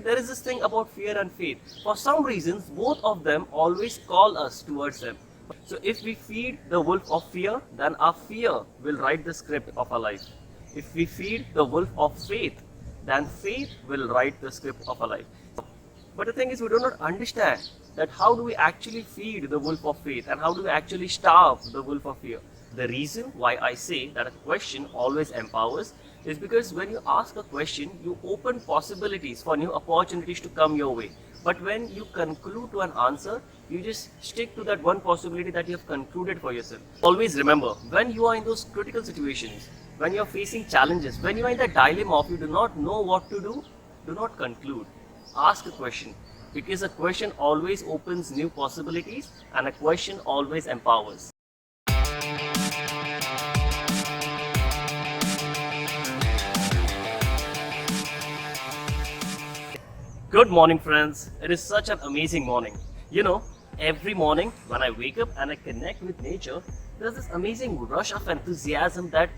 there is this thing about fear and faith. For some reasons, both of them always call us towards them. So if we feed the wolf of fear, then our fear will write the script of our life. If we feed the wolf of faith, then faith will write the script of our life. But the thing is, we do not understand that how do we actually feed the wolf of faith and how do we actually starve the wolf of fear. The reason why I say that a question always empowers is because when you ask a question, you open possibilities for new opportunities to come your way. But when you conclude to an answer, you just stick to that one possibility that you have concluded for yourself. Always remember, when you are in those critical situations, when you are facing challenges, when you are in the dilemma of you do not know what to do not conclude. Ask a question, because a question always opens new possibilities and a question always empowers. Good morning, friends. It is such an amazing morning. Every morning when I wake up and I connect with nature, there's this amazing rush of enthusiasm that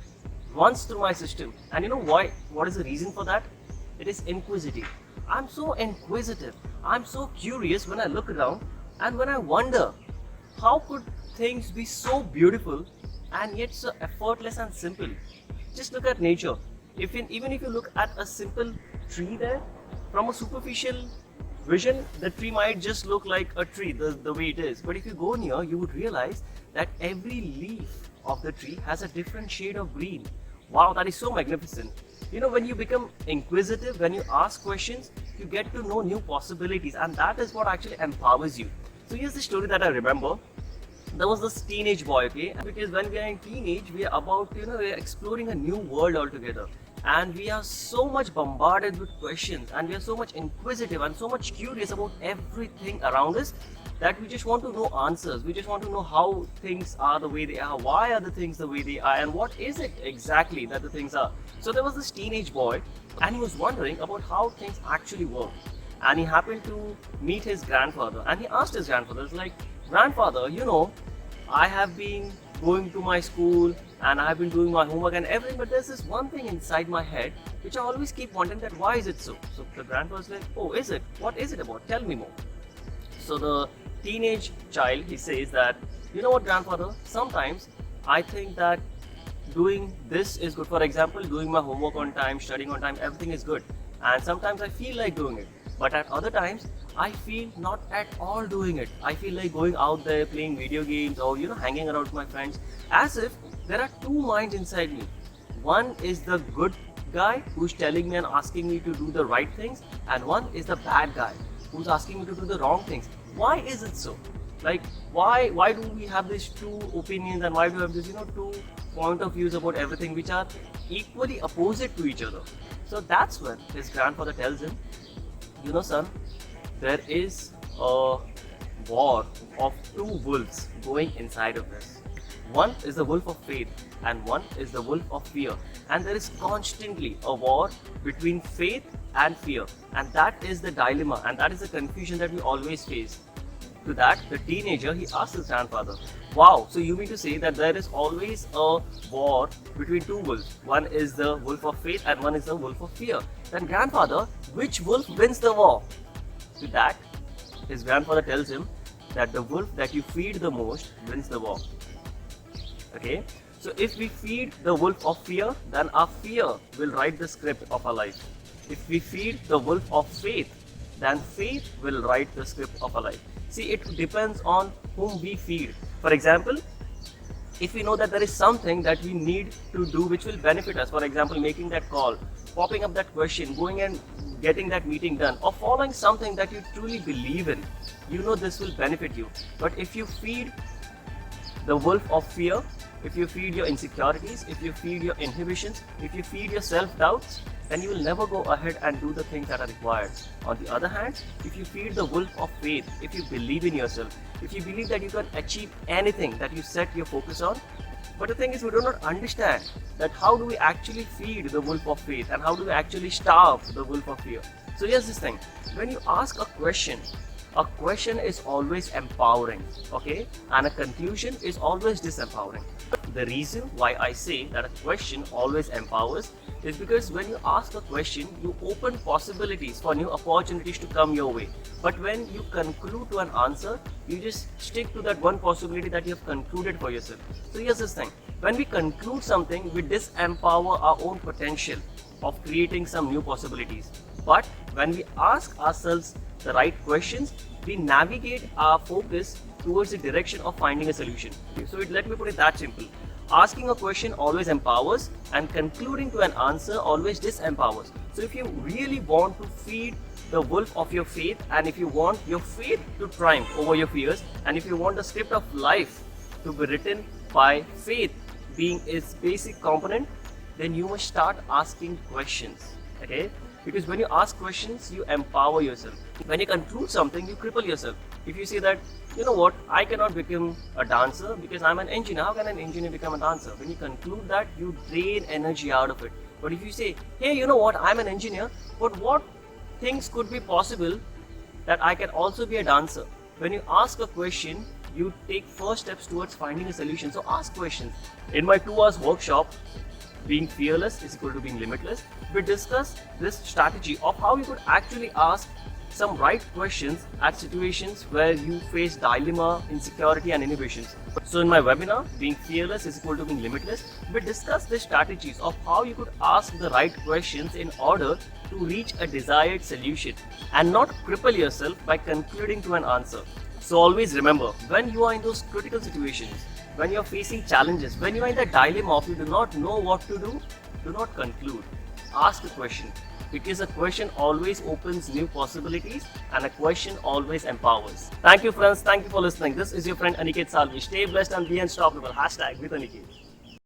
runs through my system. And you know why? What is the reason for that? It is inquisitive. I'm so inquisitive. I'm so curious when I look around and when I wonder, how could things be so beautiful and yet so effortless and simple? Just look at nature. Even if you look at a simple tree there, from a superficial vision, the tree might just look like a tree, the way it is. But if you go near, you would realize that every leaf of the tree has a different shade of green. Wow, that is so magnificent. When you become inquisitive, when you ask questions, you get to know new possibilities, and that is what actually empowers you. So here's the story that I remember. There was this teenage boy, okay? Because when we are in teenage, we are about, we are exploring a new world altogether. And we are so much bombarded with questions, and we are so much inquisitive and so much curious about everything around us that we just want to know answers. We just want to know how things are the way they are, why are the things the way they are, and what is it exactly that the things are. So there was this teenage boy, and he was wondering about how things actually work. And he happened to meet his grandfather, and he asked his grandfather, like, "Grandfather, I have been going to my school and I have been doing my homework and everything, but there's this one thing inside my head which I always keep wondering, that why is it so?" So the grandfather's like, "Oh, is it? What is it about? Tell me more." So the teenage child, he says that, "You know what, grandfather, sometimes I think that doing this is good. For example, doing my homework on time, studying on time, everything is good. And sometimes I feel like doing it. But at other times, I feel not at all doing it. I feel like going out there, playing video games, or hanging around with my friends, as if there are two minds inside me. One is the good guy who's telling me and asking me to do the right things, and one is the bad guy who's asking me to do the wrong things. Why is it so? Like, why do we have these two opinions, and why do we have this, two point of views about everything which are equally opposite to each other?" So that's when his grandfather tells him, "Son, there is a war of two wolves going inside of this. One is the wolf of faith and one is the wolf of fear. And there is constantly a war between faith and fear. And that is the dilemma, and that is the confusion that we always face." To that, the teenager, he asked his grandfather, "Wow, so you mean to say that there is always a war between two wolves? One is the wolf of faith and one is the wolf of fear. Then grandfather, which wolf wins the war?" To that, his grandfather tells him that the wolf that you feed the most wins the war. Okay? So if we feed the wolf of fear, then our fear will write the script of our life. If we feed the wolf of faith, then faith will write the script of our life. See, it depends on whom we feed. For example, if we know that there is something that we need to do which will benefit us, for example, making that call, popping up that question, going and getting that meeting done, or following something that you truly believe in, this will benefit you. But if you feed the wolf of fear, if you feed your insecurities, if you feed your inhibitions, if you feed your self-doubts, then you will never go ahead and do the things that are required. On the other hand, if you feed the wolf of faith, if you believe in yourself, if you believe that you can achieve anything that you set your focus on. But the thing is, we do not understand that how do we actually feed the wolf of faith and how do we actually starve the wolf of fear. So here's this thing, when you ask a question is always empowering, okay? And a conclusion is always disempowering. The reason why I say that a question always empowers is because when you ask a question, you open possibilities for new opportunities to come your way. But when you conclude to an answer, you just stick to that one possibility that you have concluded for yourself. So here's this thing. When we conclude something, we disempower our own potential of creating some new possibilities. But when we ask ourselves the right questions, we navigate our focus towards the direction of finding a solution. So let me put it that simple. Asking a question always empowers, and concluding to an answer always disempowers. So if you really want to feed the wolf of your faith, and if you want your faith to triumph over your fears, and if you want the script of life to be written by faith being its basic component, then you must start asking questions. Okay? Because when you ask questions, you empower yourself. When you conclude something, you cripple yourself. If you say that, you know what, I cannot become a dancer because I'm an engineer. How can an engineer become a dancer? When you conclude that, you drain energy out of it. But if you say, hey, you know what, I'm an engineer, but what things could be possible that I can also be a dancer? When you ask a question, you take first steps towards finding a solution. So ask questions. In my 2 hours workshop, being fearless is equal to being limitless, we discuss this strategy of how you could actually ask some right questions at situations where you face dilemma, insecurity and inhibitions. So in my webinar, being fearless is equal to being limitless, we discuss the strategies of how you could ask the right questions in order to reach a desired solution and not cripple yourself by concluding to an answer. So always remember, when you are in those critical situations, when you are facing challenges, when you are in the dilemma of you do not know what to do not conclude. Ask a question, because a question always opens new possibilities and a question always empowers. Thank you friends, thank you for listening. This is your friend Aniket Salvi. Stay blessed and be unstoppable. #withAniket.